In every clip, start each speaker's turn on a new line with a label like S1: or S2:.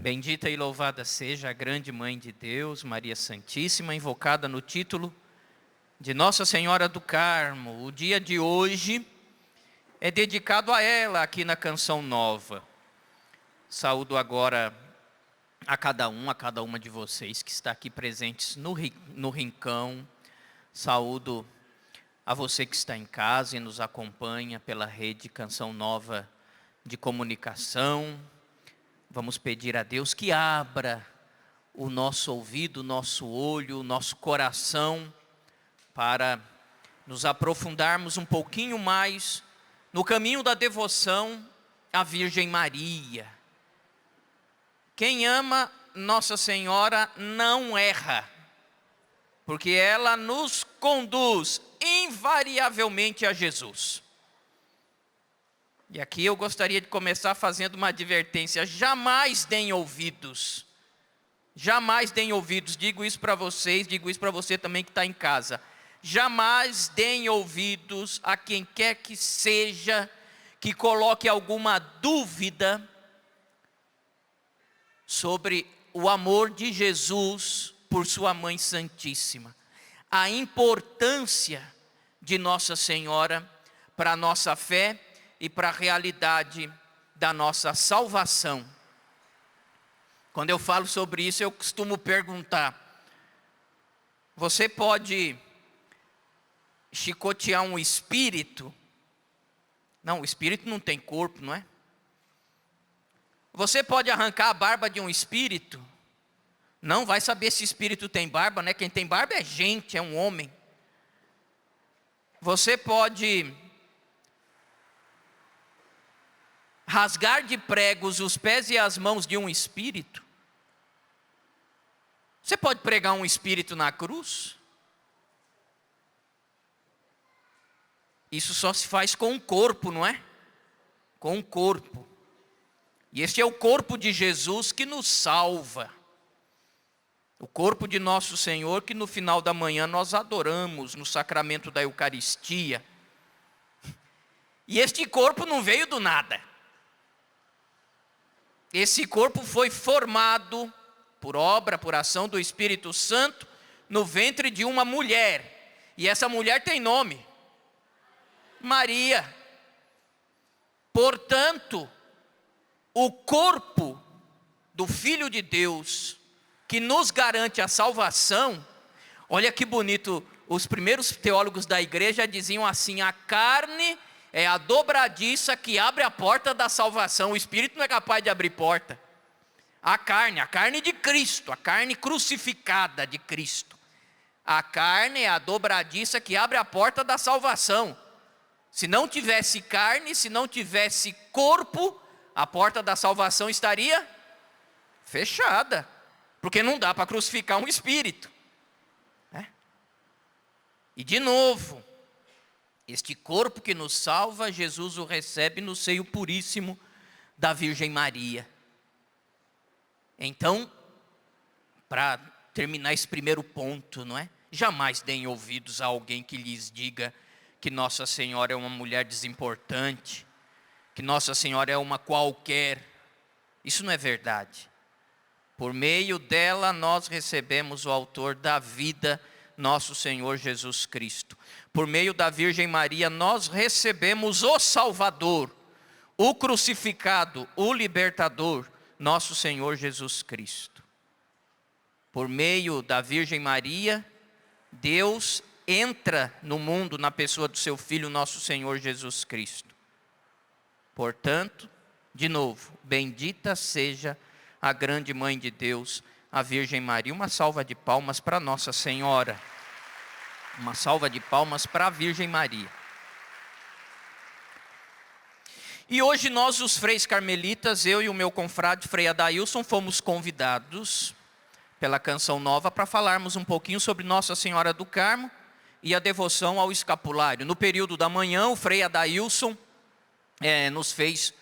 S1: Bendita e louvada seja a grande Mãe de Deus, Maria Santíssima, invocada no título de Nossa Senhora do Carmo. O dia de hoje é dedicado a ela aqui na Canção Nova. Saúdo agora a cada uma de vocês que está aqui presentes no rincão. Saúdo a você que está em casa e nos acompanha pela rede Canção Nova de comunicação. Vamos pedir a Deus que abra o nosso ouvido, o nosso olho, o nosso coração, para nos aprofundarmos um pouquinho mais no caminho da devoção à Virgem Maria. Quem ama Nossa Senhora não erra, porque ela nos conduz invariavelmente a Jesus. E aqui eu gostaria de começar fazendo uma advertência: jamais deem ouvidos, digo isso para vocês, digo isso para você também que está em casa. Jamais deem ouvidos a quem quer que seja que coloque alguma dúvida sobre o amor de Jesus por sua Mãe Santíssima, a importância de Nossa Senhora para a nossa fé e para a realidade da nossa salvação. Quando eu falo sobre isso, eu costumo perguntar: você pode chicotear um espírito? Não, o espírito não tem corpo, não é? Você pode arrancar a barba de um espírito? Não vai saber se espírito tem barba, né? Quem tem barba é gente, é um homem. Você pode rasgar de pregos os pés e as mãos de um espírito? Você pode pregar um espírito na cruz? Isso só se faz com o corpo, não é? Com o corpo. E este é o corpo de Jesus que nos salva. O corpo de nosso Senhor que no final da manhã nós adoramos no sacramento da Eucaristia. E este corpo não veio do nada. Esse corpo foi formado por obra, por ação do Espírito Santo no ventre de uma mulher. E essa mulher tem nome: Maria. Portanto, o corpo do Filho de Deus, que nos garante a salvação, olha que bonito, os primeiros teólogos da igreja diziam assim: a carne é a dobradiça que abre a porta da salvação. O Espírito não é capaz de abrir porta. A carne de Cristo, a carne crucificada de Cristo. A carne é a dobradiça que abre a porta da salvação. Se não tivesse carne, se não tivesse corpo, a porta da salvação estaria fechada. Porque não dá para crucificar um espírito, né? E de novo, este corpo que nos salva, Jesus o recebe no seio puríssimo da Virgem Maria. Então, para terminar esse primeiro ponto, não é? Jamais deem ouvidos a alguém que lhes diga que Nossa Senhora é uma mulher desimportante, que Nossa Senhora é uma qualquer. Isso não é verdade. Por meio dela nós recebemos o autor da vida, nosso Senhor Jesus Cristo. Por meio da Virgem Maria nós recebemos o Salvador, o crucificado, o libertador, nosso Senhor Jesus Cristo. Por meio da Virgem Maria, Deus entra no mundo na pessoa do seu Filho, nosso Senhor Jesus Cristo. Portanto, de novo, bendita seja a grande Mãe de Deus, a Virgem Maria. Uma salva de palmas para Nossa Senhora. Uma salva de palmas para a Virgem Maria. E hoje nós, os freis carmelitas, eu e o meu confrade Frei Adailson, fomos convidados pela Canção Nova para falarmos um pouquinho sobre Nossa Senhora do Carmo e a devoção ao escapulário. No período da manhã, o Frei Adailson nos fez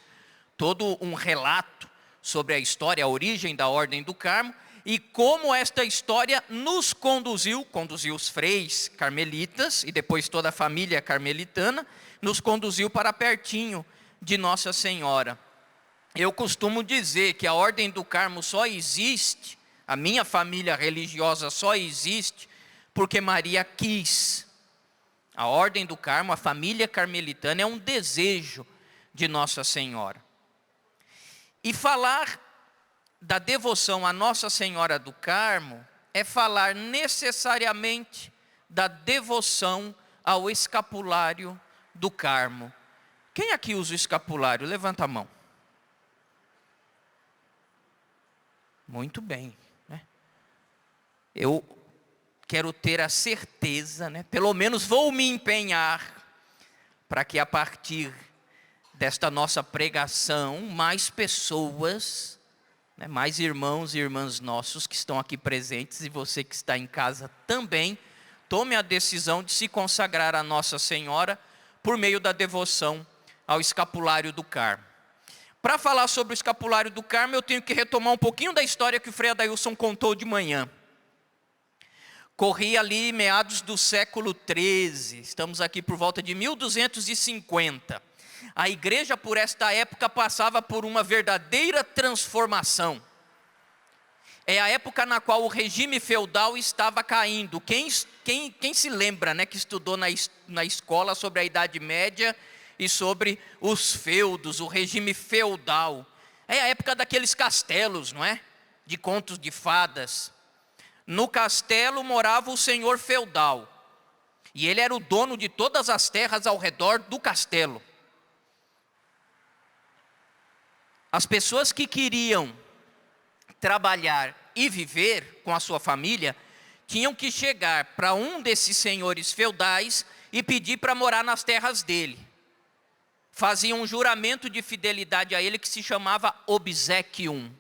S1: todo um relato sobre a história, a origem da Ordem do Carmo e como esta história nos conduziu os freis carmelitas e depois toda a família carmelitana, nos conduziu para pertinho de Nossa Senhora. Eu costumo dizer que a Ordem do Carmo só existe, a minha família religiosa só existe, porque Maria quis. A Ordem do Carmo, a família carmelitana, é um desejo de Nossa Senhora. E falar da devoção a Nossa Senhora do Carmo é falar necessariamente da devoção ao escapulário do Carmo. Quem aqui usa o escapulário? Levanta a mão. Muito bem, né? Eu quero ter a certeza, né? Pelo menos vou me empenhar para que a partir desta nossa pregação, mais pessoas, né, mais irmãos e irmãs nossos que estão aqui presentes e você que está em casa também, tome a decisão de se consagrar a Nossa Senhora por meio da devoção ao escapulário do Carmo. Para falar sobre o escapulário do Carmo, eu tenho que retomar um pouquinho da história que o Frei Adailson contou de manhã. Corria ali meados do século XIII, estamos aqui por volta de 1250. A igreja por esta época passava por uma verdadeira transformação. É a época na qual o regime feudal estava caindo. Quem se lembra, né, que estudou na escola sobre a Idade Média e sobre os feudos, o regime feudal. É a época daqueles castelos, não é? De contos de fadas. No castelo morava o senhor feudal. E ele era o dono de todas as terras ao redor do castelo. As pessoas que queriam trabalhar e viver com a sua família, tinham que chegar para um desses senhores feudais e pedir para morar nas terras dele. Faziam um juramento de fidelidade a ele que se chamava obsequium.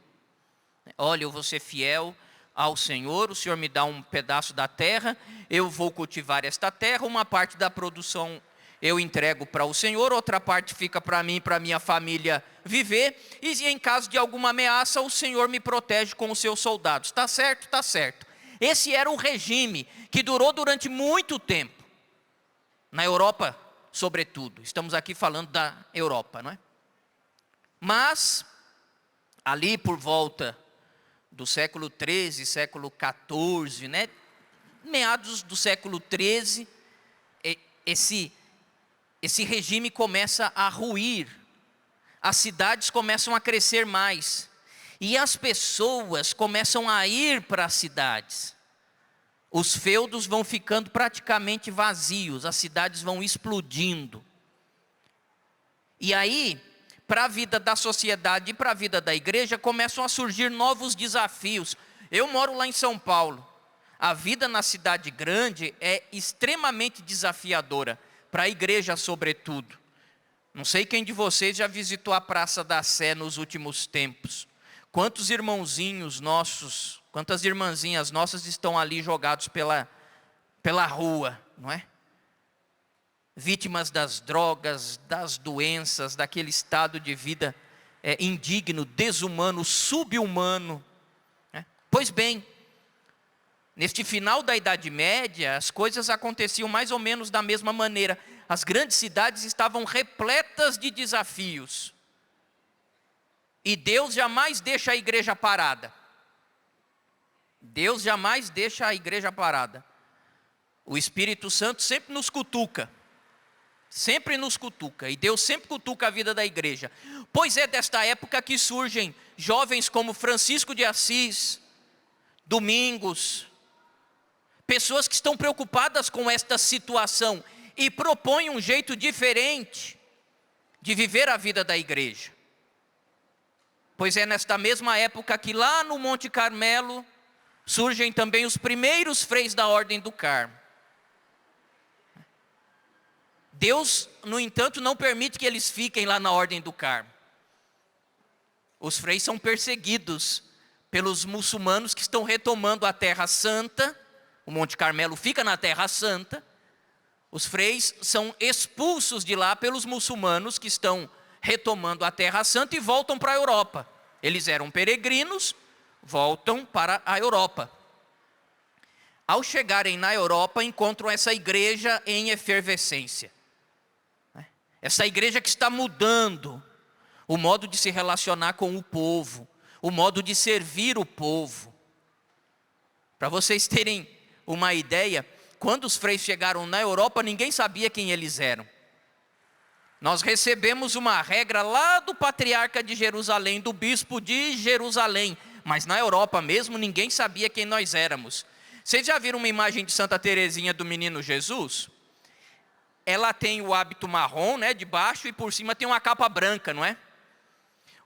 S1: Olha, eu vou ser fiel ao Senhor, o Senhor me dá um pedaço da terra, eu vou cultivar esta terra, uma parte da produção eu entrego para o Senhor, outra parte fica para mim e para minha família viver, e em caso de alguma ameaça, o Senhor me protege com os seus soldados. Está certo? Está certo. Esse era um regime que durou durante muito tempo, na Europa sobretudo. Estamos aqui falando da Europa, não é? Mas, ali por volta do século XIII, século XIV, né? Meados do século XIII, esse regime começa a ruir, as cidades começam a crescer mais, e as pessoas começam a ir para as cidades. Os feudos vão ficando praticamente vazios, as cidades vão explodindo. E aí, para a vida da sociedade e para a vida da igreja, começam a surgir novos desafios. Eu moro lá em São Paulo. A vida na cidade grande é extremamente desafiadora, para a igreja sobretudo. Não sei quem de vocês já visitou a Praça da Sé nos últimos tempos. Quantos irmãozinhos nossos, quantas irmãzinhas nossas estão ali jogados pela rua, não é? Vítimas das drogas, das doenças, daquele estado de vida indigno, desumano, subhumano. Né? Pois bem, neste final da Idade Média, as coisas aconteciam mais ou menos da mesma maneira. As grandes cidades estavam repletas de desafios. E Deus jamais deixa a igreja parada. Deus jamais deixa a igreja parada. O Espírito Santo sempre nos cutuca. Sempre nos cutuca. E Deus sempre cutuca a vida da igreja. Pois é desta época que surgem jovens como Francisco de Assis, Domingos, pessoas que estão preocupadas com esta situação e propõem um jeito diferente de viver a vida da igreja. Pois é nesta mesma época que lá no Monte Carmelo surgem também os primeiros freis da Ordem do Carmo. Deus, no entanto, não permite que eles fiquem lá na Ordem do Carmo. Os freis são perseguidos pelos muçulmanos que estão retomando a Terra Santa. O Monte Carmelo fica na Terra Santa. Os freis são expulsos de lá pelos muçulmanos que estão retomando a Terra Santa e voltam para a Europa. Eles eram peregrinos, voltam para a Europa. Ao chegarem na Europa, encontram essa igreja em efervescência. Essa igreja que está mudando. o modo de se relacionar com o povo, o modo de servir o povo. Para vocês terem uma ideia, quando os freis chegaram na Europa, ninguém sabia quem eles eram. Nós recebemos uma regra lá do patriarca de Jerusalém, do bispo de Jerusalém, mas na Europa mesmo ninguém sabia quem nós éramos. Vocês já viram uma imagem de Santa Teresinha do Menino Jesus? Ela tem o hábito marrom, né, de baixo, e por cima tem uma capa branca, não é?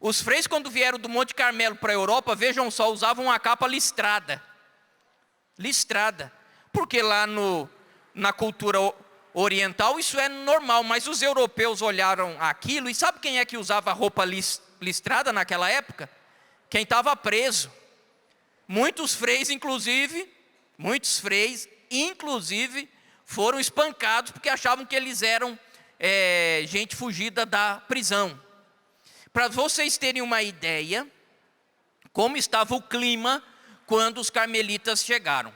S1: Os freis, quando vieram do Monte Carmelo para a Europa, vejam só, usavam uma capa listrada. Listrada. Porque lá na cultura oriental isso é normal, mas os europeus olharam aquilo, e sabe quem é que usava roupa listrada naquela época? Quem estava preso. Muitos freis, inclusive, foram espancados porque achavam que eles eram gente fugida da prisão. Para vocês terem uma ideia, como estava o clima quando os carmelitas chegaram.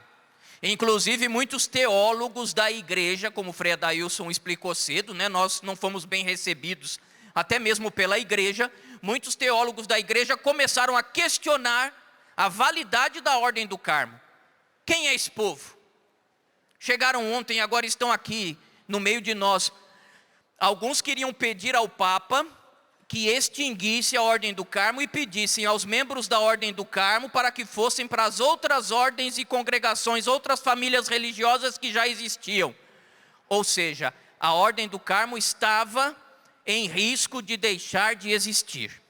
S1: Inclusive, muitos teólogos da igreja, como o Frei Adailson explicou cedo, né, nós não fomos bem recebidos, até mesmo pela igreja. Muitos teólogos da igreja começaram a questionar a validade da Ordem do Carmo. Quem é esse povo? Chegaram ontem, agora estão aqui no meio de nós. Alguns queriam pedir ao Papa que extinguisse a Ordem do Carmo e pedissem aos membros da Ordem do Carmo para que fossem para as outras ordens e congregações, outras famílias religiosas que já existiam. Ou seja, a Ordem do Carmo estava em risco de deixar de existir.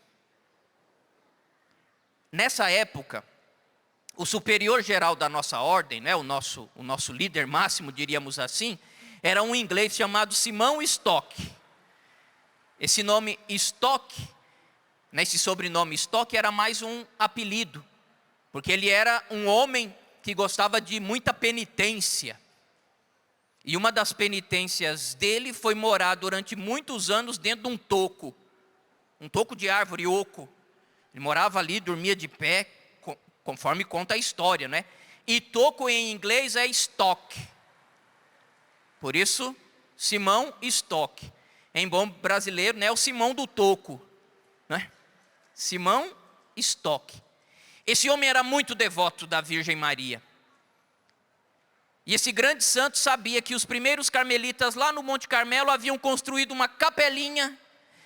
S1: Nessa época, o superior geral da nossa ordem, né, o nosso líder máximo, diríamos assim, era um inglês chamado Simão Stock. Esse nome Stock, esse sobrenome Stock, era mais um apelido, porque ele era um homem que gostava de muita penitência. E uma das penitências dele foi morar durante muitos anos dentro de um toco de árvore oco. Ele morava ali, dormia de pé, conforme conta a história, né? E toco em inglês é stock. Por isso, Simão Stock. Em bom brasileiro, né, o Simão do toco, né? Simão Stock. Esse homem era muito devoto da Virgem Maria. E esse grande santo sabia que os primeiros carmelitas lá no Monte Carmelo haviam construído uma capelinha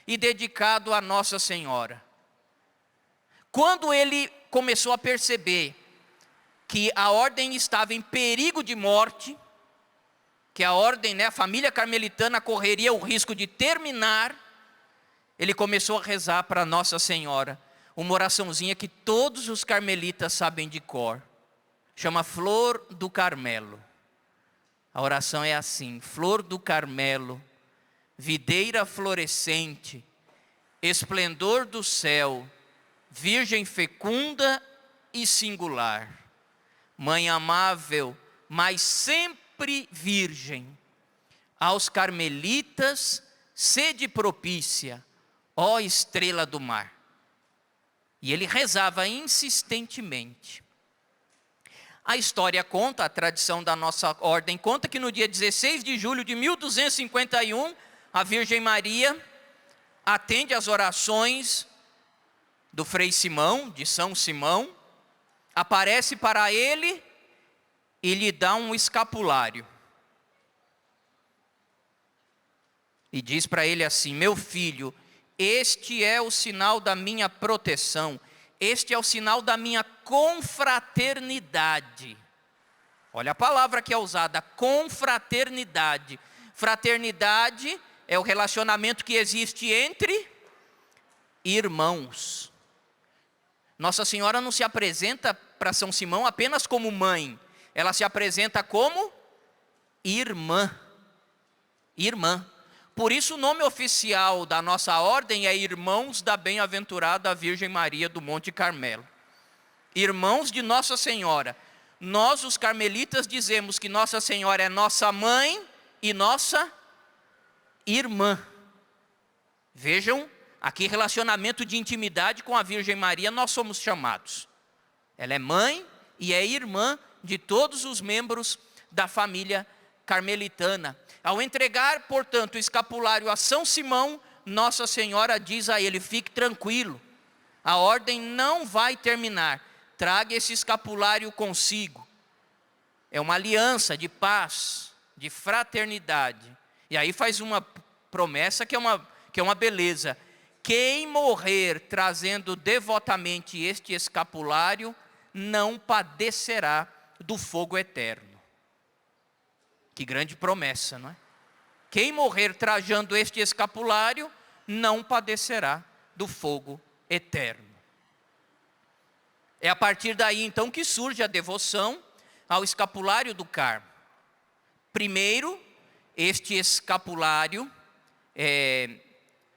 S1: e dedicado a Nossa Senhora. Quando ele começou a perceber que a ordem estava em perigo de morte, que a ordem, a família carmelitana correria o risco de terminar, ele começou a rezar para Nossa Senhora, uma oraçãozinha que todos os carmelitas sabem de cor, chama Flor do Carmelo. A oração é assim: Flor do Carmelo, videira florescente, esplendor do céu, virgem fecunda e singular, mãe amável, mas sempre virgem, aos carmelitas sede propícia, ó estrela do mar. E ele rezava insistentemente. A história conta, a tradição da nossa ordem conta que no dia 16 de julho de 1251, a Virgem Maria atende às orações do Frei Simão, de São Simão, aparece para ele e lhe dá um escapulário. E diz para ele assim: meu filho, este é o sinal da minha proteção, este é o sinal da minha confraternidade. Olha a palavra que é usada, confraternidade. Fraternidade é o relacionamento que existe entre irmãos. Nossa Senhora não se apresenta para São Simão apenas como mãe, ela se apresenta como irmã. Irmã. Por isso o nome oficial da nossa ordem é Irmãos da Bem-aventurada Virgem Maria do Monte Carmelo. Irmãos de Nossa Senhora. Nós, os carmelitas, dizemos que Nossa Senhora é nossa mãe e nossa irmã. Vejam, aqui relacionamento de intimidade com a Virgem Maria nós somos chamados. Ela é mãe e é irmã de todos os membros da família carmelitana. Ao entregar, portanto, o escapulário a São Simão, Nossa Senhora diz a ele: fique tranquilo, a ordem não vai terminar, traga esse escapulário consigo. É uma aliança de paz, de fraternidade. E aí faz uma promessa que é uma beleza. Quem morrer trazendo devotamente este escapulário não padecerá do fogo eterno. Que grande promessa, não é? Quem morrer trajando este escapulário não padecerá do fogo eterno. É a partir daí então que surge a devoção ao escapulário do Carmo. Primeiro, este escapulário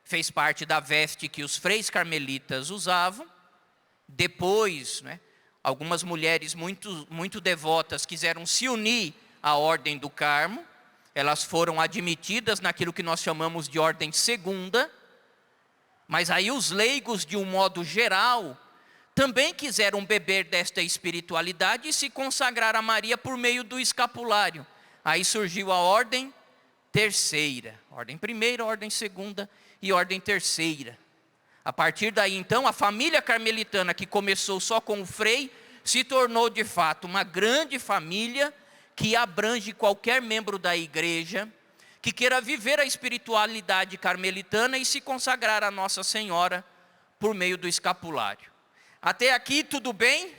S1: fez parte da veste que os freis carmelitas usavam. Depois, né, algumas mulheres muito devotas quiseram se unir à ordem do Carmo. Elas foram admitidas naquilo que nós chamamos de ordem segunda. Mas aí os leigos, de um modo geral, também quiseram beber desta espiritualidade e se consagrar a Maria por meio do escapulário. Aí surgiu a ordem terceira. Ordem primeira, ordem segunda e ordem terceira. A partir daí, então, a família carmelitana, que começou só com o frei, se tornou de fato uma grande família que abrange qualquer membro da igreja que queira viver a espiritualidade carmelitana e se consagrar a Nossa Senhora por meio do escapulário. Até aqui tudo bem?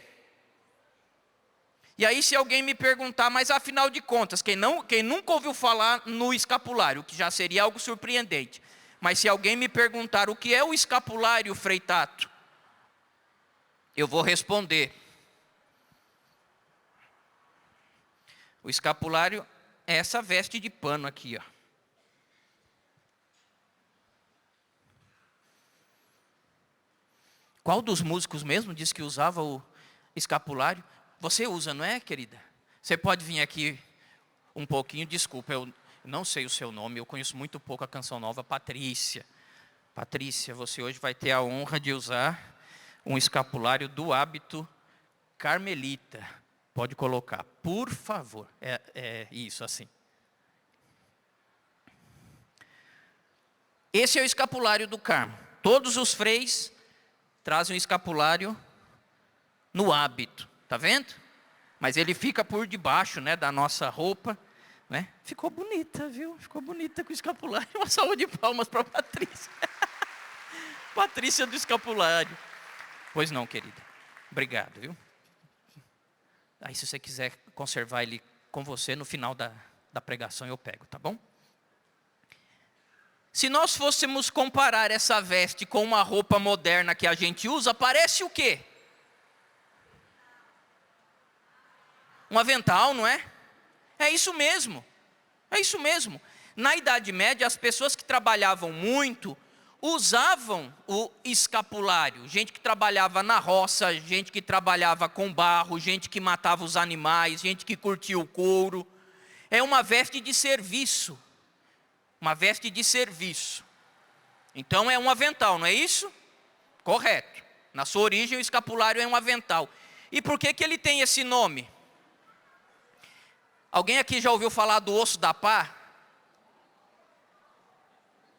S1: E aí, se alguém me perguntar, mas afinal de contas, quem nunca ouviu falar no escapulário, que já seria algo surpreendente, mas se alguém me perguntar o que é o escapulário, Frei Tato, eu vou responder. O escapulário é essa veste de pano aqui, ó. Qual dos músicos mesmo disse que usava o escapulário? Você usa, não é, querida? Você pode vir aqui um pouquinho, desculpa, eu não sei o seu nome, eu conheço muito pouco a canção nova. Patrícia. Patrícia, você hoje vai ter a honra de usar um escapulário do hábito carmelita. Pode colocar, por favor. É isso, assim. Esse é o escapulário do Carmo. Todos os freis trazem um escapulário no hábito, tá vendo? Mas ele fica por debaixo, né, da nossa roupa, né? Ficou bonita, viu? Ficou bonita com o escapulário. Uma salva de palmas para a Patrícia. Patrícia do escapulário. Pois não, querida. Obrigado, viu? Aí, se você quiser conservar ele com você, no final da pregação eu pego, tá bom? Se nós fôssemos comparar essa veste com uma roupa moderna que a gente usa, parece o quê? Um avental, não é? É isso mesmo. É isso mesmo. Na Idade Média, as pessoas que trabalhavam muito usavam o escapulário. Gente que trabalhava na roça, gente que trabalhava com barro, gente que matava os animais, gente que curtia o couro. É uma veste de serviço. Uma veste de serviço. Então é um avental, não é isso? Correto. Na sua origem o escapulário é um avental. E por que ele tem esse nome? Alguém aqui já ouviu falar do osso da pá?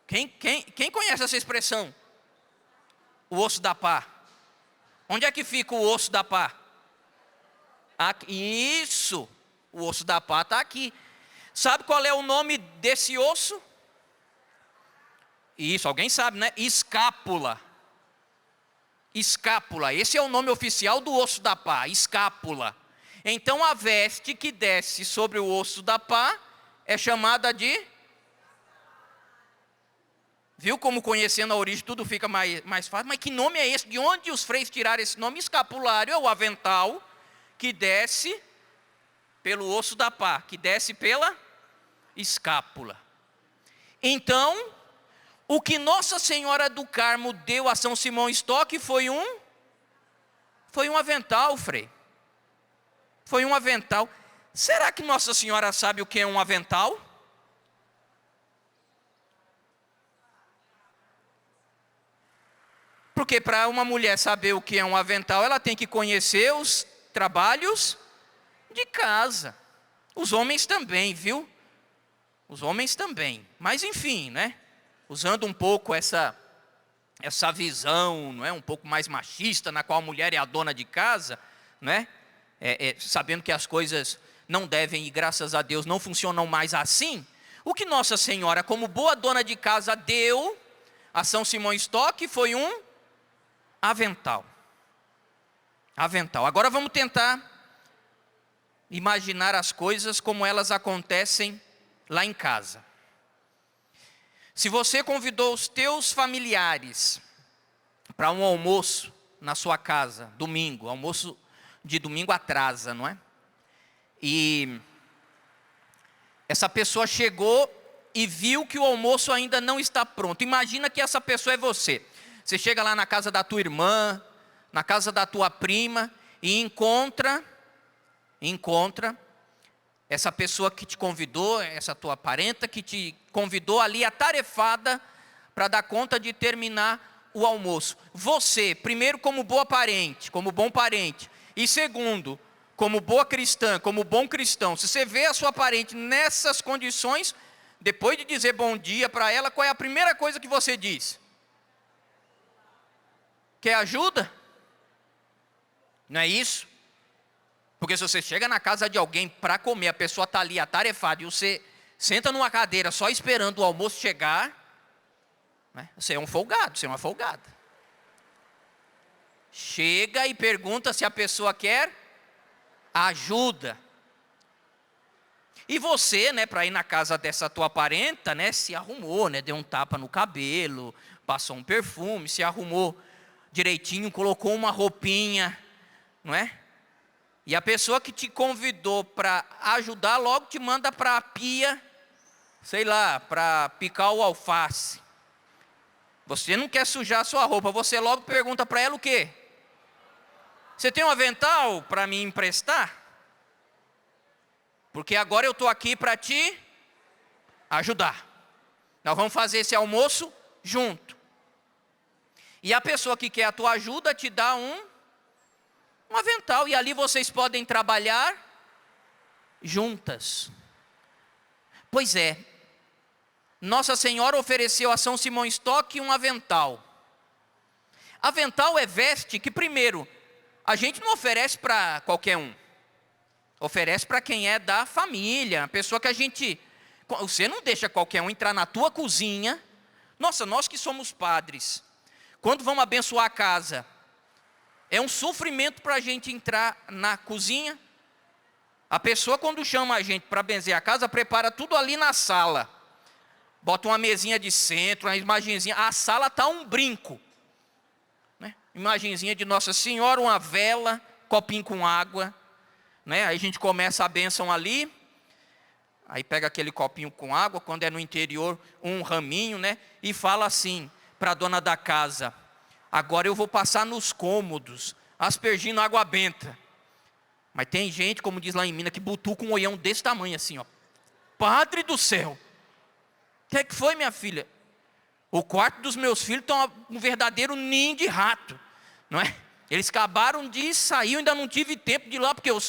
S1: Quem conhece essa expressão? O osso da pá. Onde é que fica o osso da pá? Aqui, isso. O osso da pá está aqui. Sabe qual é o nome desse osso? Isso, alguém sabe, né? Escápula. Escápula, esse é o nome oficial do osso da pá, escápula. Então a veste que desce sobre o osso da pá é chamada de... Viu como conhecendo a origem tudo fica mais fácil? Mas que nome é esse? De onde os freis tiraram esse nome? Escapulário é o avental que desce pelo osso da pá, que desce pela escápula. Então, o que Nossa Senhora do Carmo deu a São Simão Stock foi um avental, Frei. Foi um avental. Será que Nossa Senhora sabe o que é um avental? Porque para uma mulher saber o que é um avental, ela tem que conhecer os trabalhos de casa. Os homens também, viu? Os homens também. Mas enfim, né? usando um pouco essa visão, não é, um pouco mais machista, na qual a mulher é a dona de casa, não é? Sabendo que as coisas não devem, e graças a Deus não funcionam mais assim, o que Nossa Senhora, como boa dona de casa, deu a São Simão Stock foi um avental. Avental. Agora vamos tentar imaginar as coisas como elas acontecem lá em casa. Se você convidou os teus familiares para um almoço na sua casa, domingo, almoço de domingo atrasa, não é? E essa pessoa chegou e viu que o almoço ainda não está pronto. Imagina que essa pessoa é você. Você chega lá na casa da tua irmã, na casa da tua prima, e encontra essa pessoa que te convidou, essa tua parenta que te convidou ali atarefada para dar conta de terminar o almoço. Você, primeiro como boa parente, como bom parente, e segundo, como boa cristã, como bom cristão, se você vê a sua parente nessas condições, depois de dizer bom dia para ela, qual é a primeira coisa que você diz? Quer ajuda? Não é isso? Porque se você chega na casa de alguém para comer, a pessoa está ali atarefada e você senta numa cadeira só esperando o almoço chegar, né? Você é um folgado, você é uma folgada. Chega e pergunta se a pessoa quer ajuda. E você, né, para ir na casa dessa tua parenta, né, se arrumou, né, deu um tapa no cabelo, passou um perfume, se arrumou direitinho, colocou uma roupinha, não é? E a pessoa que te convidou para ajudar, logo te manda para a pia, sei lá, para picar o alface. Você não quer sujar a sua roupa, você logo pergunta para ela o quê? Você tem um avental para me emprestar? Porque agora eu estou aqui para te ajudar. Nós vamos fazer esse almoço junto. E a pessoa que quer a tua ajuda te dá um avental, e ali vocês podem trabalhar juntas. Pois é, Nossa Senhora ofereceu a São Simão Stock um avental. Avental é veste que, primeiro, a gente não oferece para qualquer um. Oferece para quem é da família, a pessoa que a gente... Você não deixa qualquer um entrar na tua cozinha. Nossa, nós que somos padres, quando vamos abençoar a casa, é um sofrimento para a gente entrar na cozinha. A pessoa, quando chama a gente para benzer a casa, prepara tudo ali na sala. Bota uma mesinha de centro, uma imagenzinha. A sala está um brinco, né? Imagenzinha de Nossa Senhora, uma vela, copinho com água, né? Aí a gente começa a bênção ali. Aí pega aquele copinho com água, quando é no interior, um raminho, né? E fala assim para a dona da casa: agora eu vou passar nos cômodos, aspergindo água benta. Mas tem gente, como diz lá em Minas, que butuca um olhão desse tamanho assim, ó. Padre do céu, o que é que foi, minha filha? O quarto dos meus filhos está um verdadeiro ninho de rato, não é? Eles acabaram de sair, eu ainda não tive tempo de ir lá, porque o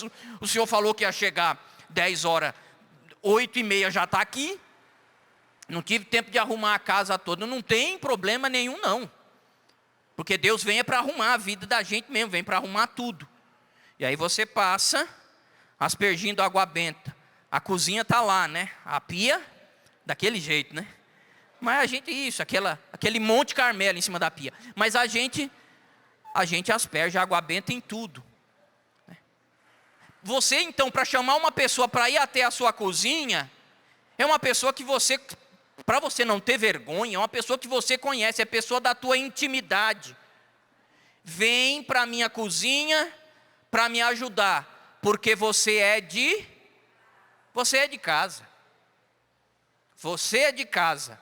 S1: senhor falou que ia chegar 10 horas, 8h30 já está aqui. Não tive tempo de arrumar a casa toda. Não tem problema nenhum, não. Porque Deus vem para arrumar a vida da gente mesmo, vem para arrumar tudo. E aí você passa aspergindo água benta. A cozinha está lá, né? A pia, daquele jeito, né? Mas a gente, aquele monte Carmelo em cima da pia. Mas a gente asperge água benta em tudo. Você, então, para chamar uma pessoa para ir até a sua cozinha, é uma pessoa que você... Para você não ter vergonha, é uma pessoa que você conhece, é pessoa da tua intimidade. Vem para a minha cozinha para me ajudar, porque você é de casa. Você é de casa.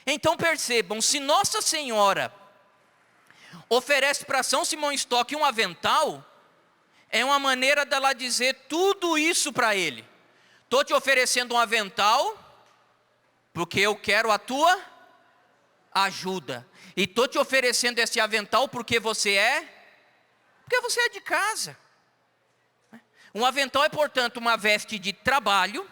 S1: Então percebam, se Nossa Senhora oferece para São Simão Stock um avental, é uma maneira dela dizer tudo isso para ele. Estou te oferecendo um avental, porque eu quero a tua ajuda. E estou te oferecendo esse avental porque você é de casa. Um avental é, portanto, uma veste de trabalho.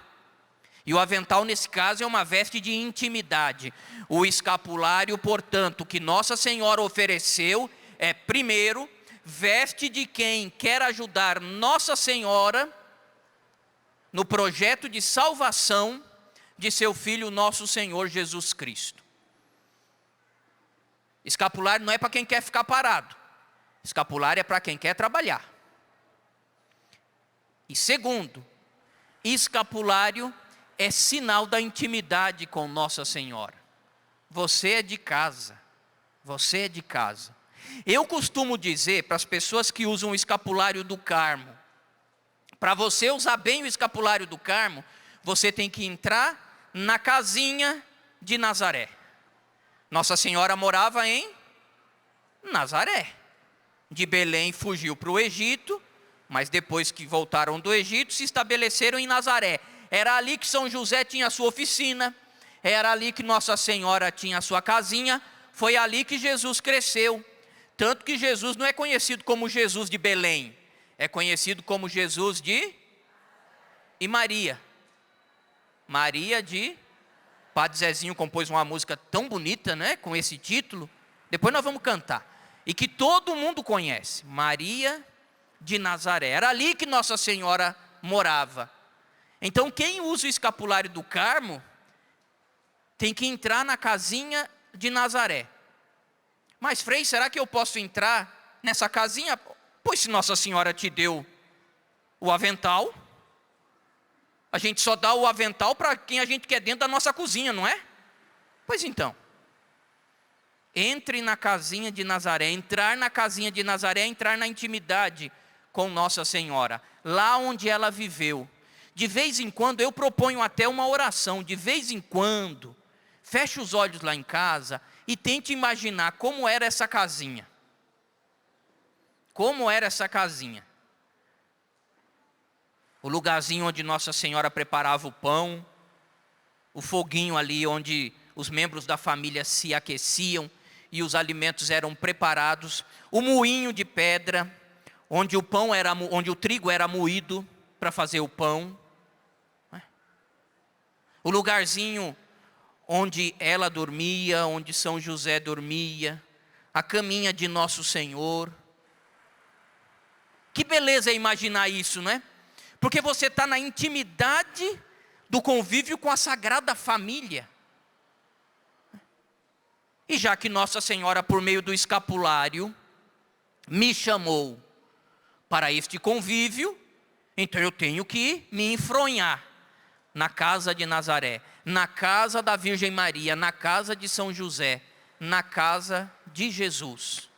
S1: E o avental, nesse caso, é uma veste de intimidade. O escapulário, portanto, que Nossa Senhora ofereceu, é, primeiro, veste de quem quer ajudar Nossa Senhora no projeto de salvação de seu Filho, nosso Senhor Jesus Cristo. Escapulário não é para quem quer ficar parado. Escapulário é para quem quer trabalhar. E segundo, escapulário é sinal da intimidade com Nossa Senhora. Você é de casa. Você é de casa. Eu costumo dizer para as pessoas que usam o escapulário do Carmo, para você usar bem o escapulário do Carmo, você tem que entrar na casinha de Nazaré. Nossa Senhora morava em Nazaré. De Belém fugiu para o Egito, mas depois que voltaram do Egito, se estabeleceram em Nazaré. Era ali que São José tinha a sua oficina, era ali que Nossa Senhora tinha a sua casinha, foi ali que Jesus cresceu. Tanto que Jesus não é conhecido como Jesus de Belém, é conhecido como Jesus de e Maria. Maria de... Padre Zezinho compôs uma música tão bonita, né, com esse título. Depois nós vamos cantar. E que todo mundo conhece. Maria de Nazaré. Era ali que Nossa Senhora morava. Então quem usa o escapulário do Carmo tem que entrar na casinha de Nazaré. Mas Frei, será que eu posso entrar nessa casinha? Pois se Nossa Senhora te deu o avental, a gente só dá o avental para quem a gente quer dentro da nossa cozinha, não é? Pois então, entre na casinha de Nazaré. Entrar na casinha de Nazaré é entrar na intimidade com Nossa Senhora, lá onde ela viveu. De vez em quando, eu proponho até uma oração, de vez em quando, feche os olhos lá em casa e tente imaginar como era essa casinha. Como era essa casinha? O lugarzinho onde Nossa Senhora preparava o pão, o foguinho ali onde os membros da família se aqueciam e os alimentos eram preparados, o moinho de pedra, onde o trigo era moído para fazer o pão, o lugarzinho onde ela dormia, onde São José dormia, a caminha de Nosso Senhor. Que beleza é imaginar isso, não é? Porque você está na intimidade do convívio com a Sagrada Família. E já que Nossa Senhora, por meio do escapulário, me chamou para este convívio, então eu tenho que me enfronhar na casa de Nazaré, na casa da Virgem Maria, na casa de São José, na casa de Jesus.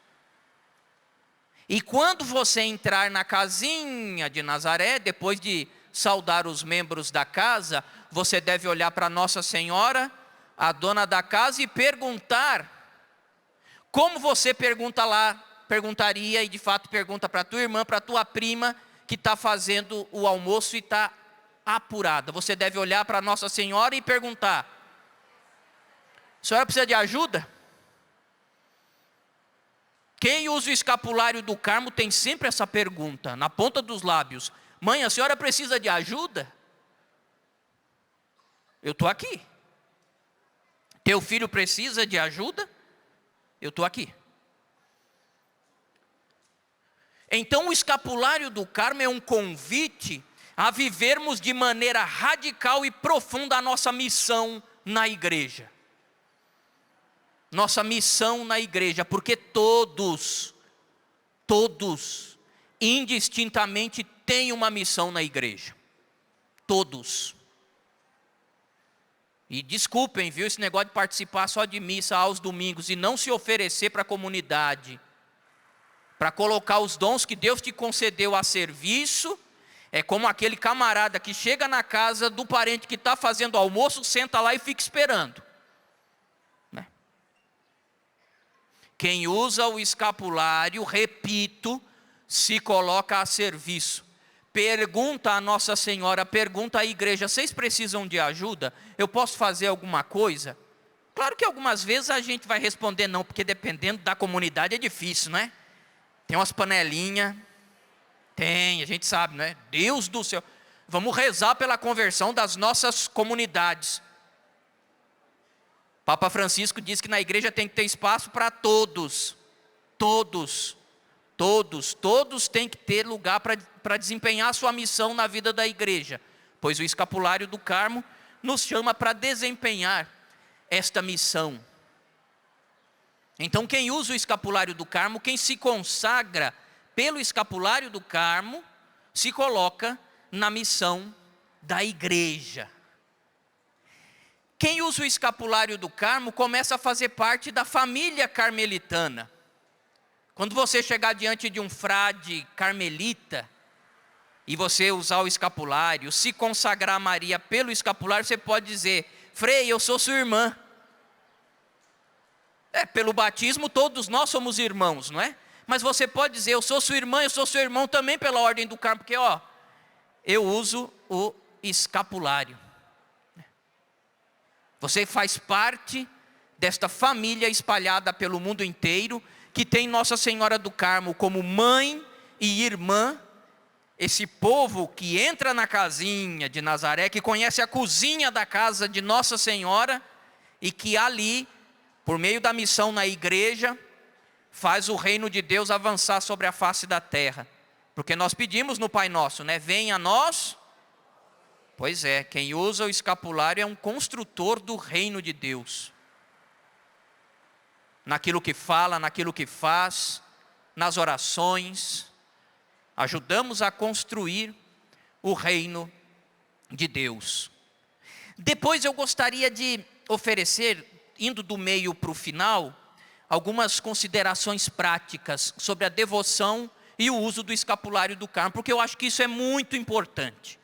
S1: E quando você entrar na casinha de Nazaré, depois de saudar os membros da casa, você deve olhar para Nossa Senhora, a dona da casa, e perguntar, como você perguntaria, e de fato pergunta para tua irmã, para tua prima, que está fazendo o almoço e está apurada. Você deve olhar para Nossa Senhora e perguntar: a senhora precisa de ajuda? Quem usa o escapulário do Carmo tem sempre essa pergunta, na ponta dos lábios: mãe, a senhora precisa de ajuda? Eu estou aqui. Teu filho precisa de ajuda? Eu estou aqui. Então o escapulário do Carmo é um convite a vivermos de maneira radical e profunda a nossa missão na igreja. Nossa missão na igreja, porque todos, indistintamente têm uma missão na igreja. Todos. E desculpem, viu, esse negócio de participar só de missa aos domingos e não se oferecer para a comunidade, para colocar os dons que Deus te concedeu a serviço. É como aquele camarada que chega na casa do parente que está fazendo almoço, senta lá e fica esperando. Né? Quem usa o escapulário, repito, se coloca a serviço. Pergunta a Nossa Senhora, pergunta à igreja: vocês precisam de ajuda? Eu posso fazer alguma coisa? Claro que algumas vezes a gente vai responder não, porque dependendo da comunidade é difícil, né? Tem umas panelinhas, tem, a gente sabe, né? Deus do céu, Vamos rezar pela conversão das nossas comunidades. Papa Francisco diz que na igreja tem que ter espaço para todos. Todos têm que ter lugar para desempenhar a sua missão na vida da igreja. Pois o escapulário do Carmo nos chama para desempenhar esta missão. Então quem usa o escapulário do Carmo, quem se consagra pelo escapulário do Carmo, se coloca na missão da igreja. Quem usa o escapulário do Carmo começa a fazer parte da família carmelitana. Quando você chegar diante de um frade carmelita e você usar o escapulário, se consagrar a Maria pelo escapulário, você pode dizer: Frei, eu sou sua irmã. Pelo batismo todos nós somos irmãos, não é? Mas você pode dizer: eu sou sua irmã, eu sou seu irmão também pela ordem do Carmo, porque eu uso o escapulário. Você faz parte desta família espalhada pelo mundo inteiro, que tem Nossa Senhora do Carmo como mãe e irmã. Esse povo que entra na casinha de Nazaré, que conhece a cozinha da casa de Nossa Senhora, e que ali, por meio da missão na igreja, faz o reino de Deus avançar sobre a face da terra. Porque nós pedimos no Pai Nosso, né? Venha a nós. Pois é, quem usa o escapulário é um construtor do reino de Deus. Naquilo que fala, naquilo que faz, nas orações, ajudamos a construir o reino de Deus. Depois eu gostaria de oferecer, indo do meio para o final, algumas considerações práticas sobre a devoção e o uso do escapulário do Carmo, porque eu acho que isso é muito importante.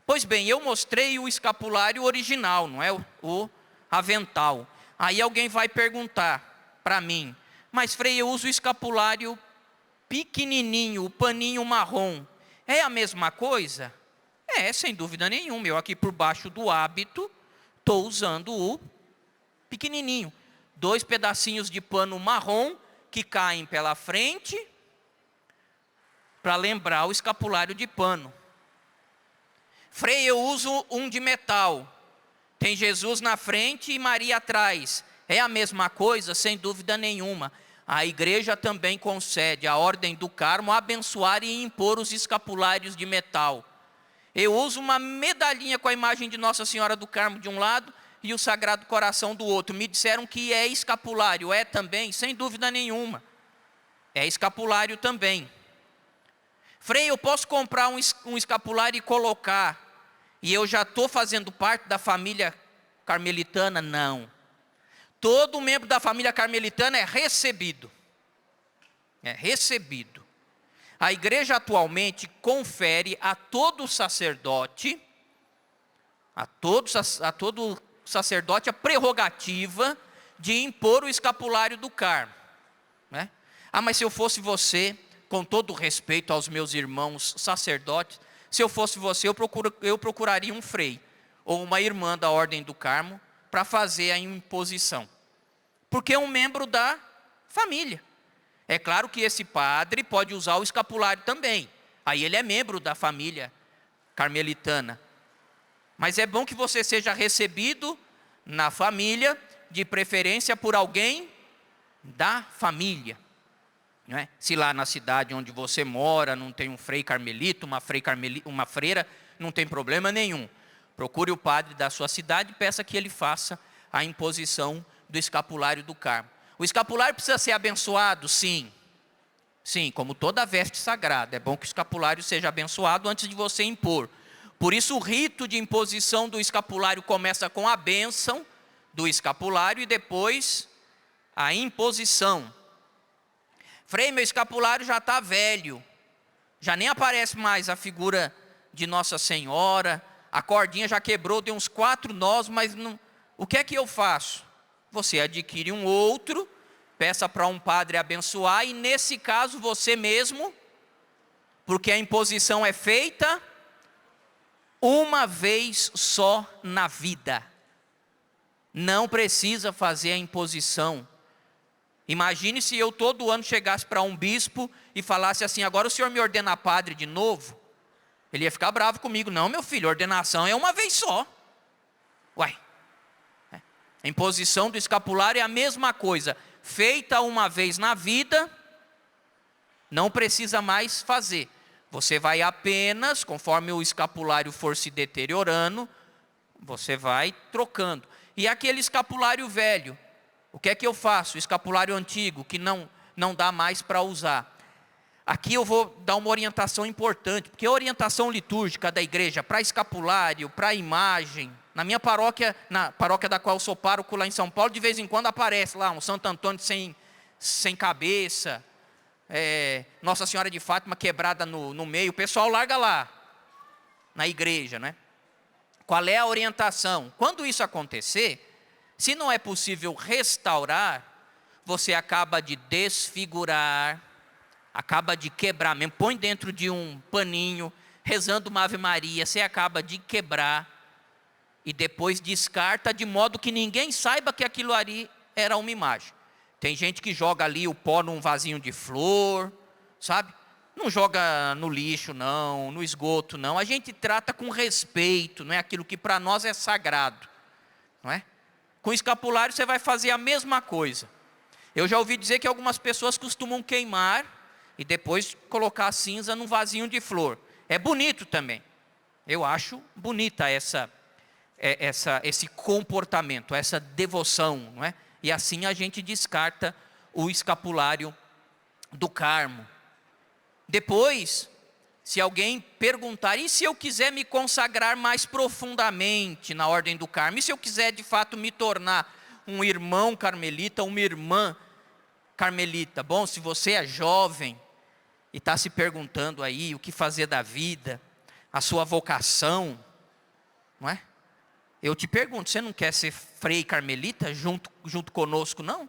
S1: Pois bem, eu mostrei o escapulário original, não é? O avental. Aí alguém vai perguntar para mim: mas Frei, eu uso o escapulário pequenininho, o paninho marrom. É a mesma coisa? Sem dúvida nenhuma. Eu aqui por baixo do hábito estou usando o pequenininho. 2 pedacinhos de pano marrom que caem pela frente para lembrar o escapulário de pano. Frei, eu uso um de metal. Tem Jesus na frente e Maria atrás. É a mesma coisa? Sem dúvida nenhuma. A igreja também concede à ordem do Carmo abençoar e impor os escapulários de metal. Eu uso uma medalhinha com a imagem de Nossa Senhora do Carmo de um lado e o Sagrado Coração do outro. Me disseram que é escapulário. É também? Sem dúvida nenhuma. É escapulário também. Frei, eu posso comprar um escapulário e colocar, e eu já estou fazendo parte da família carmelitana? Não. Todo membro da família carmelitana é recebido. É recebido. A igreja atualmente confere a todo sacerdote, a todo sacerdote a prerrogativa de impor o escapulário do Carmo, né? Mas se eu fosse você, com todo respeito aos meus irmãos sacerdotes, se eu fosse você, eu procuraria um frei ou uma irmã da ordem do Carmo para fazer a imposição, porque é um membro da família. É claro que esse padre pode usar o escapulário também, aí ele é membro da família carmelitana, mas é bom que você seja recebido na família, de preferência por alguém da família, não é? Se lá na cidade onde você mora não tem um frei carmelita, uma freira, não tem problema nenhum. Procure o padre da sua cidade e peça que ele faça a imposição do escapulário do Carmo. O escapulário precisa ser abençoado? Sim. Sim, como toda veste sagrada. É bom que o escapulário seja abençoado antes de você impor. Por isso o rito de imposição do escapulário começa com a bênção do escapulário e depois a imposição. Frei, meu escapulário já está velho. Já nem aparece mais a figura de Nossa Senhora. A cordinha já quebrou, deu uns 4 nós, mas não. O que é que eu faço? Você adquire um outro, peça para um padre abençoar, e nesse caso você mesmo, porque a imposição é feita uma vez só na vida. Não precisa fazer a imposição. Imagine se eu todo ano chegasse para um bispo e falasse assim: agora o senhor me ordena padre de novo? Ele ia ficar bravo comigo. Não, meu filho, ordenação é uma vez só. Uai. A imposição do escapulário é a mesma coisa. Feita uma vez na vida, não precisa mais fazer. Você vai apenas, conforme o escapulário for se deteriorando, você vai trocando. E aquele escapulário velho, o que é que eu faço? O escapulário antigo, que não dá mais para usar. Aqui eu vou dar uma orientação importante, porque a orientação litúrgica da igreja para escapulário, para imagem, na minha paróquia, na paróquia da qual eu sou pároco lá em São Paulo, de vez em quando aparece lá um Santo Antônio sem cabeça, Nossa Senhora de Fátima quebrada no meio, o pessoal larga lá, na igreja, né? Qual é a orientação? Quando isso acontecer, se não é possível restaurar, você acaba de desfigurar, acaba de quebrar mesmo, põe dentro de um paninho, rezando uma Ave Maria, você acaba de quebrar, e depois descarta, de modo que ninguém saiba que aquilo ali era uma imagem. Tem gente que joga ali o pó num vasinho de flor, sabe? Não joga no lixo não, no esgoto não. A gente trata com respeito, não é aquilo que para nós é sagrado, não é? Com escapulário você vai fazer a mesma coisa. Eu já ouvi dizer que algumas pessoas costumam queimar e depois colocar a cinza num vasinho de flor. É bonito também. Eu acho bonita esse comportamento, essa devoção, não é? E assim a gente descarta o escapulário do Carmo. Depois, se alguém perguntar, e se eu quiser me consagrar mais profundamente na ordem do Carmo? E se eu quiser de fato me tornar um irmão carmelita, uma irmã carmelita? Bom, se você é jovem e está se perguntando aí o que fazer da vida, a sua vocação, não é? Eu te pergunto, você não quer ser frei carmelita junto conosco, não?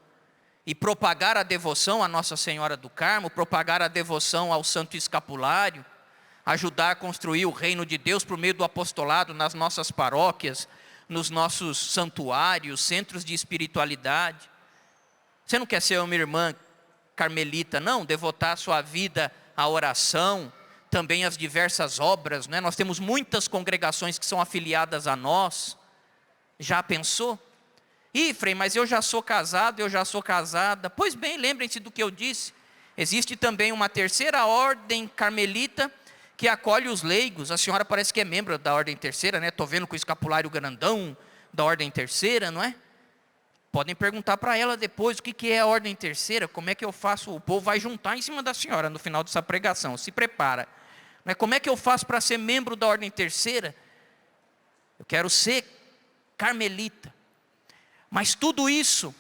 S1: E propagar a devoção à Nossa Senhora do Carmo, propagar a devoção ao Santo Escapulário, ajudar a construir o reino de Deus por meio do apostolado nas nossas paróquias, nos nossos santuários, centros de espiritualidade. Você não quer ser uma irmã carmelita, não? Devotar a sua vida à oração, também às diversas obras, né? Nós temos muitas congregações que são afiliadas a nós. Já pensou? Ih, Frei, mas eu já sou casado, eu já sou casada. Pois bem, lembrem-se do que eu disse. Existe também uma terceira ordem carmelita que acolhe os leigos. A senhora parece que é membro da ordem terceira, né? Estou vendo com o escapulário grandão da ordem terceira, não é? Podem perguntar para ela depois o que é a ordem terceira, como é que eu faço, o povo vai juntar em cima da senhora no final dessa pregação, se prepara. Como é que eu faço para ser membro da ordem terceira? Eu quero ser carmelita. Mas tudo isso,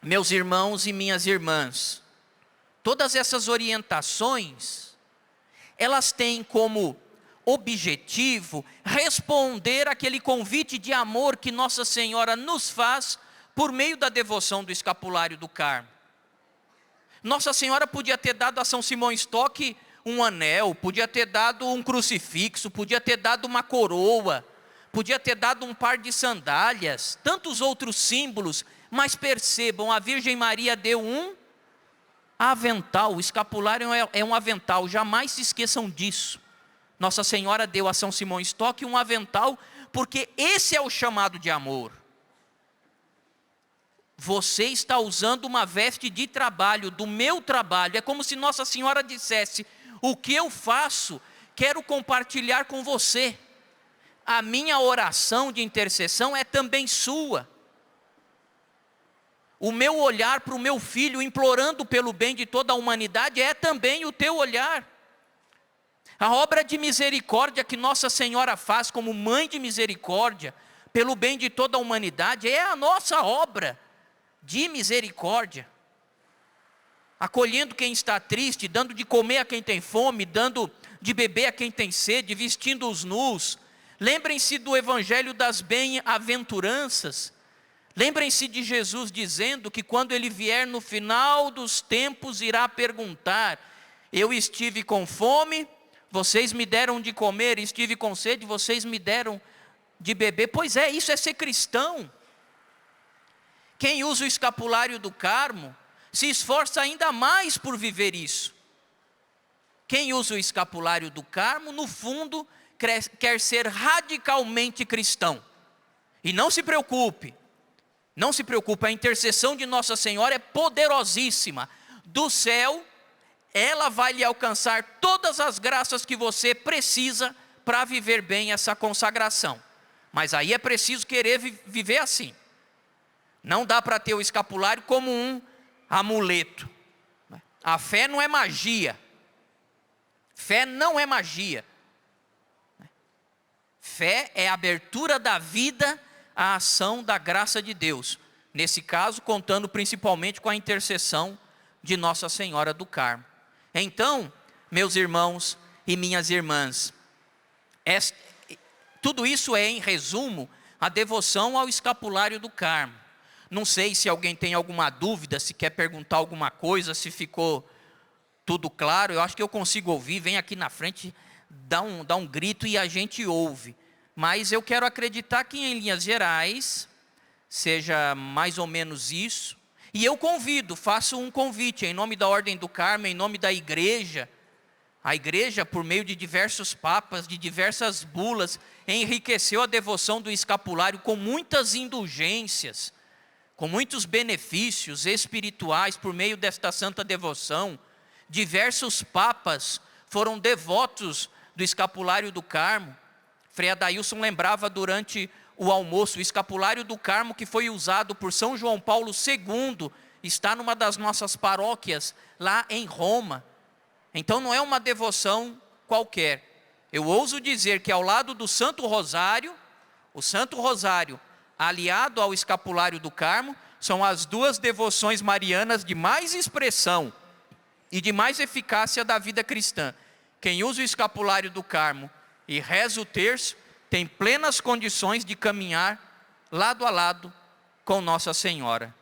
S1: meus irmãos e minhas irmãs, todas essas orientações, elas têm como objetivo responder àquele convite de amor que Nossa Senhora nos faz por meio da devoção do escapulário do Carmo. Nossa Senhora podia ter dado a São Simão Stock um anel, podia ter dado um crucifixo, podia ter dado uma coroa, podia ter dado um par de sandálias, tantos outros símbolos, mas percebam, a Virgem Maria deu um avental. O escapulário é um avental, jamais se esqueçam disso. Nossa Senhora deu a São Simão Stock um avental, porque esse é o chamado de amor. Você está usando uma veste de trabalho, do meu trabalho. É como se Nossa Senhora dissesse: o que eu faço, quero compartilhar com você. A minha oração de intercessão é também sua. O meu olhar para o meu filho, implorando pelo bem de toda a humanidade, é também o teu olhar. A obra de misericórdia que Nossa Senhora faz como mãe de misericórdia, pelo bem de toda a humanidade, é a nossa obra de misericórdia. Acolhendo quem está triste, dando de comer a quem tem fome, dando de beber a quem tem sede, vestindo os nus. Lembrem-se do evangelho das bem-aventuranças. Lembrem-se de Jesus dizendo que quando Ele vier no final dos tempos, irá perguntar: eu estive com fome, vocês me deram de comer, estive com sede, vocês me deram de beber. Pois é, isso é ser cristão. Quem usa o escapulário do Carmo, se esforça ainda mais por viver isso. quem usa o escapulário do Carmo, no fundo, quer ser radicalmente cristão. E não se preocupe, a intercessão de Nossa Senhora é poderosíssima. Do céu, ela vai lhe alcançar todas as graças que você precisa para viver bem essa consagração. Mas aí é preciso querer viver assim. Não dá para ter o escapulário como um amuleto. A fé não é magia. Fé não é magia. Fé é a abertura da vida à ação da graça de Deus. Nesse caso, contando principalmente com a intercessão de Nossa Senhora do Carmo. Então, meus irmãos e minhas irmãs, tudo isso é, em resumo, a devoção ao escapulário do Carmo. Não sei se alguém tem alguma dúvida, se quer perguntar alguma coisa, se ficou tudo claro. Eu acho que eu consigo ouvir. Vem aqui na frente, dá um grito e a gente ouve. Mas eu quero acreditar que, em linhas gerais, seja mais ou menos isso. E eu faço um convite em nome da Ordem do Carmo, em nome da igreja. A igreja, por meio de diversos papas, de diversas bulas, enriqueceu a devoção do escapulário com muitas indulgências, com muitos benefícios espirituais por meio desta santa devoção. Diversos papas foram devotos do escapulário do Carmo. Frei Adailson lembrava durante o almoço, o escapulário do Carmo que foi usado por São João Paulo II, está numa das nossas paróquias, lá em Roma. Então não é uma devoção qualquer. Eu ouso dizer que ao lado do Santo Rosário, o Santo Rosário, aliado ao escapulário do Carmo, são as duas devoções marianas de mais expressão e de mais eficácia da vida cristã. Quem usa o escapulário do Carmo e reza o terço, tem plenas condições de caminhar lado a lado com Nossa Senhora.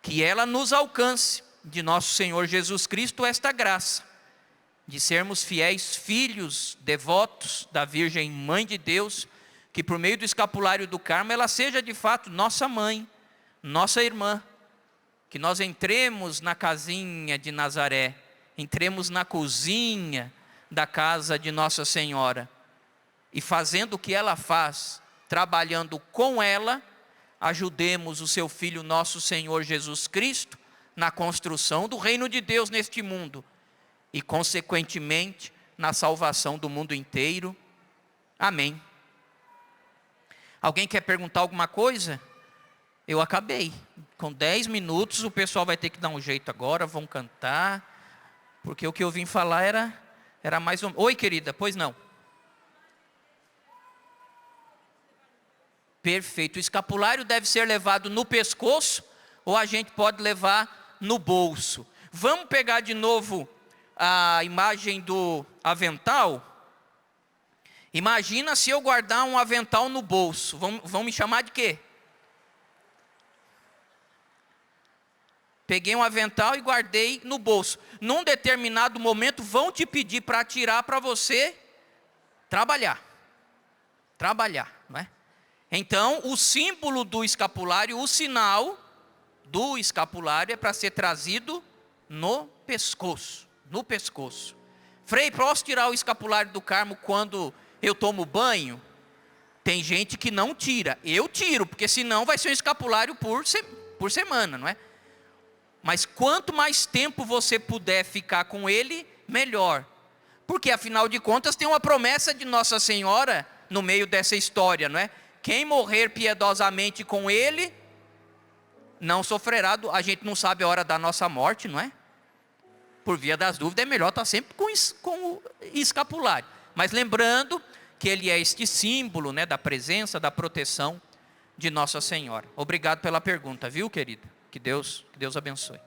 S1: Que ela nos alcance, de nosso Senhor Jesus Cristo, esta graça, de sermos fiéis filhos devotos da Virgem Mãe de Deus, que por meio do escapulário do Carmo, ela seja de fato nossa mãe, nossa irmã, que nós entremos na casinha de Nazaré, entremos na cozinha da casa de Nossa Senhora, e fazendo o que ela faz, trabalhando com ela, ajudemos o seu Filho, nosso Senhor Jesus Cristo, na construção do reino de Deus neste mundo, e consequentemente, na salvação do mundo inteiro. Amém. Alguém quer perguntar alguma coisa? Eu acabei. Com 10 minutos, o pessoal vai ter que dar um jeito agora, vão cantar, porque o que eu vim falar era mais um... Oi, querida, pois não? Perfeito. O escapulário deve ser levado no pescoço ou a gente pode levar no bolso. Vamos pegar de novo a imagem do avental. Imagina se eu guardar um avental no bolso. Vão me chamar de quê? Peguei um avental e guardei no bolso. Num determinado momento vão te pedir para tirar para você trabalhar. Não é? Então, o símbolo do escapulário, o sinal do escapulário é para ser trazido no pescoço. No pescoço. Frei, posso tirar o escapulário do Carmo quando eu tomo banho? Tem gente que não tira. Eu tiro, porque senão vai ser um escapulário por semana, não é? Mas quanto mais tempo você puder ficar com ele, melhor. Porque afinal de contas tem uma promessa de Nossa Senhora no meio dessa história, não é? Quem morrer piedosamente com ele, não sofrerá, a gente não sabe a hora da nossa morte, não é? Por via das dúvidas, é melhor estar sempre com o escapulário. Mas lembrando que ele é este símbolo, né, da presença, da proteção de Nossa Senhora. Obrigado pela pergunta, viu, querida? Que Deus abençoe.